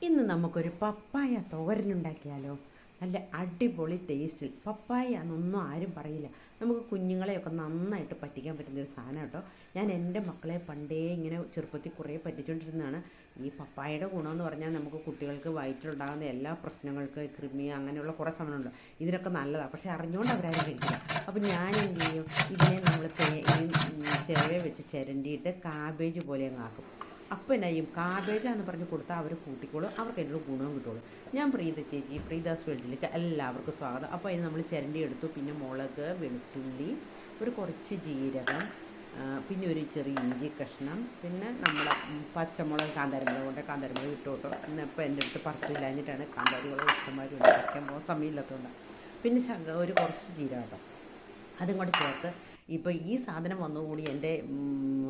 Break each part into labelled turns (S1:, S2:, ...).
S1: ഇന്ന് നമുക്കൊരു പപ്പായ തോരനുണ്ടാക്കിയാലോ? നല്ല അടിപൊളി ടേസ്റ്റിൽ. പപ്പായ എന്നൊന്നും ആരും പറയില്ല. നമുക്ക് കുഞ്ഞുങ്ങളെയൊക്കെ നന്നായിട്ട് പറ്റിക്കാൻ പറ്റുന്നൊരു സാധനം കേട്ടോ. ഞാൻ എൻ്റെ മക്കളെ പണ്ടേ ഇങ്ങനെ ചെറുപ്പത്തിൽ കുറേ പറ്റിച്ചുകൊണ്ടിരുന്നതാണ്. ഈ പപ്പായയുടെ ഗുണമെന്ന് പറഞ്ഞാൽ നമുക്ക് കുട്ടികൾക്ക് വയറ്റിലുണ്ടാകുന്ന എല്ലാ പ്രശ്നങ്ങൾക്ക് കൃമി അങ്ങനെയുള്ള കുറേ സാധനമുണ്ട്. ഇതിനൊക്കെ നല്ലതാണ്. പക്ഷേ അറിഞ്ഞുകൊണ്ട് അവരാരും കഴിക്കില്ല. അപ്പോൾ ഞാൻ എന്ത് ചെയ്യും, ഇതിനെ നമ്മൾ ചെറുവെ വെച്ച് ചിരണ്ടിയിട്ട് കാബേജ് പോലെ അങ്ങ് ആക്കും. അപ്പം എന്നാ ചെയ്യും, കാബേജാന്ന് പറഞ്ഞ് കൊടുത്താൽ അവർ കൂട്ടിക്കോളും, അവർക്ക് അതിൻ്റെ ഗുണവും കിട്ടുള്ളൂ. ഞാൻ പ്രീത ചേച്ചി, പ്രീതാസ് വേൾഡിലേക്ക് എല്ലാവർക്കും സ്വാഗതം. അപ്പോൾ അതിന് നമ്മൾ ചിരണ്ടി എടുത്തു. പിന്നെ മുളക്, വെളുത്തുള്ളി, ഒരു കുറച്ച് ജീരകം, പിന്നെ ഒരു ചെറിയ ഇഞ്ചി കഷ്ണം, പിന്നെ നമ്മുടെ പച്ചമുളക്, കാന്താരിമുളക് കൊണ്ട് കാന്താരിമുളക് ഇട്ടു കേട്ടോ. ഇപ്പോൾ എൻ്റെ അടുത്ത് പറിച്ചില്ലാഞ്ഞിട്ടാണ്. കാന്താരിമുളക് ഇഷ്ടംമാതിരി ഉണ്ടാക്കാൻ പോകാൻ സമയമില്ലാത്തതുകൊണ്ട്. പിന്നെ ഒരു കുറച്ച് ജീരകം കേട്ടോ, അതും കൂടെ ചേർത്ത്. ഇപ്പോൾ ഈ സാധനം വന്നുകൂടി എൻ്റെ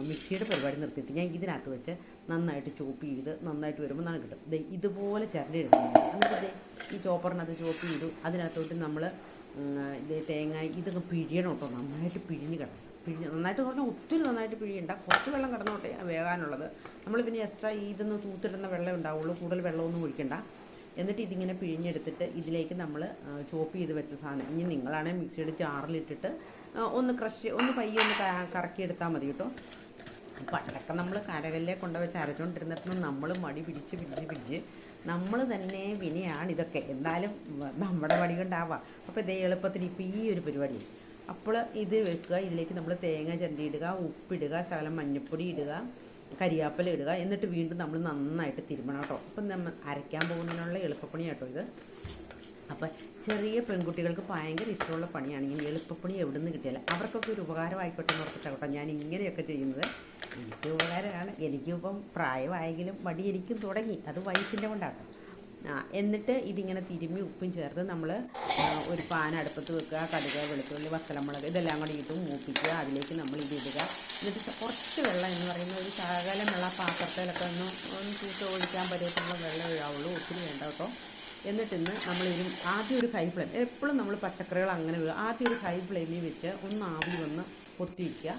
S1: മിക്സിയുടെ പരിപാടി നിർത്തിയിട്ട് ഞാൻ ഇതിനകത്ത് വെച്ച് നന്നായിട്ട് ചോപ്പ് ചെയ്ത് നന്നായിട്ട് വരുമ്പോൾ നന്നായി കിട്ടും. ഇതുപോലെ ചിരണ്ടി എടുക്കുന്നത്. എന്നിട്ട് ഈ ചോപ്പറിനകത്ത് ചോപ്പ് ചെയ്തു. അതിനകത്തോട്ട് നമ്മൾ തേങ്ങ ഇതൊക്കെ പിഴിയണം കേട്ടോ. നന്നായിട്ട് പിഴിഞ്ഞ് നന്നായിട്ട് പറഞ്ഞാൽ ഒത്തിരി നന്നായിട്ട് പിഴിയണ്ട, കുറച്ച് വെള്ളം കിടന്നോട്ടെ വേകാനുള്ളത്. നമ്മൾ പിന്നെ എക്സ്ട്രാ ഇതൊന്ന് തൂത്തിടുന്ന വെള്ളം ഉണ്ടാവുള്ളൂ, കൂടുതൽ വെള്ളമൊന്നും ഒഴിക്കണ്ട. എന്നിട്ട് ഇതിങ്ങനെ പിഴിഞ്ഞെടുത്തിട്ട് ഇതിലേക്ക് നമ്മൾ ചോപ്പ് ചെയ്ത് വെച്ച സാധനം, ഇനി നിങ്ങളാണെങ്കിൽ മിക്സിയുടെ ജാറിലിട്ടിട്ട് ഒന്ന് പയ്യെ ഒന്ന് കറക്കിയെടുത്താൽ മതി കേട്ടോ. പണ്ടൊക്കെ നമ്മൾ കരകല്ലെ കൊണ്ടുവച്ച് അരച്ചുകൊണ്ടിരുന്നിട്ട് നമ്മൾ മടി പിടിച്ച് നമ്മൾ തന്നെ വിനയാണ് ഇതൊക്കെ. എന്നാലും നമ്മുടെ മടി കൊണ്ടാവാം. അപ്പോൾ ഇതേ എളുപ്പത്തിൽ ഇപ്പോൾ ഈ ഒരു പരിപാടി. അപ്പോൾ ഇത് വെക്കുക. ഇതിലേക്ക് നമ്മൾ തേങ്ങ ചിരണ്ടിയിടുക, ഉപ്പിടുക, ശകലം മഞ്ഞൾപ്പൊടി ഇടുക, കരിയാപ്പല ഇടുക. എന്നിട്ട് വീണ്ടും നമ്മൾ നന്നായിട്ട് തിരുമണം കേട്ടോ. അപ്പം നമ്മൾ അരയ്ക്കാൻ പോകുന്നതിനുള്ള എളുപ്പപ്പണി കേട്ടോ ഇത്. അപ്പം ചെറിയ പെൺകുട്ടികൾക്ക് ഭയങ്കര ഇഷ്ടമുള്ള പണിയാണെങ്കിൽ എളുപ്പപ്പണി എവിടെ നിന്ന് കിട്ടിയാൽ അവർക്കൊക്കെ ഒരു ഉപകാരമായിക്കോട്ടെ എന്ന് ഓർത്തിട്ടാണ് ഞാൻ ഇങ്ങനെയൊക്കെ ചെയ്യുന്നത്. എനിക്ക് ഉപകാരമാണ്. എനിക്കിപ്പം പ്രായമായെങ്കിലും മടി എനിക്കും തുടങ്ങി, അത് വയസ്സിൻ്റെ കൊണ്ടാട്ടോ. എന്നിട്ട് ഇതിങ്ങനെ തിരുമ്മി ഉപ്പും ചേർത്ത് നമ്മൾ ഒരു പാൻ അടുപ്പത്ത് വെക്കുക. കടുക്, വെളുത്തുള്ളി, വത്തലമുളക് ഇതെല്ലാം കൂടി ഇട്ട് മൂപ്പിക്കുക. അതിലേക്ക് നമ്മൾ ഇതിടുക. എന്നിട്ട് കുറച്ച് വെള്ളം എന്ന് പറയുന്നത് ഒരു ശകലം വെള്ളം പാത്രത്തിലൊക്കെ ഒന്ന് തൂത്ത് ഒഴിക്കാൻ പറ്റുന്ന വെള്ളം ഇടാവുള്ളൂ, ഒത്തിരി വേണ്ട കേട്ടോ. എന്നിട്ടിന്ന് നമ്മളിതിലും ആദ്യം ഒരു ഹൈ ഫ്ലെയിം, എപ്പോഴും നമ്മൾ പച്ചക്കറികൾ അങ്ങനെ ആദ്യം ഒരു ഹൈ ഫ്ലെയിമിൽ വെച്ച് ഒന്ന് ആവി വന്ന് പൊത്തി വയ്ക്കുക.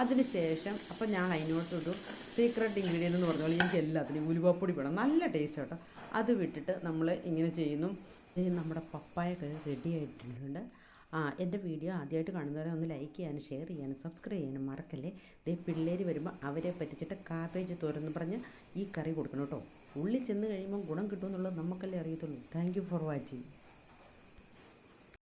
S1: അതിന് ശേഷം അപ്പം ഞാൻ അതിനോട്ടൊരു സീക്രട്ട് ഇൻഗ്രീഡിയൻ്റ് എന്ന് പറഞ്ഞ പോലെ എനിക്ക് എല്ലാത്തിനും ഉലുവപ്പൊടി വേണം, നല്ല ടേസ്റ്റ് കേട്ടോ. അത് വിട്ടിട്ട് നമ്മൾ ഇങ്ങനെ ചെയ്യുന്നു. നമ്മുടെ പപ്പായ റെഡി ആയിട്ടുണ്ട്. എൻ്റെ വീഡിയോ ആദ്യമായിട്ട് കാണുന്നവരെ ഒന്ന് ലൈക്ക് ചെയ്യാനും ഷെയർ ചെയ്യാനും സബ്സ്ക്രൈബ് ചെയ്യാനും മറക്കല്ലേ. പിള്ളേർ വരുമ്പോൾ അവരെ പറ്റിച്ചിട്ട് കാബേജ് തോരെന്ന് പറഞ്ഞ് ഈ കറി കൊടുക്കണം കേട്ടോ. ഉള്ളിൽ ചെന്ന് കഴിയുമ്പോൾ ഗുണം കിട്ടുമെന്നുള്ളത് നമുക്കല്ലേ അറിയത്തുള്ളൂ. Thank you for watching.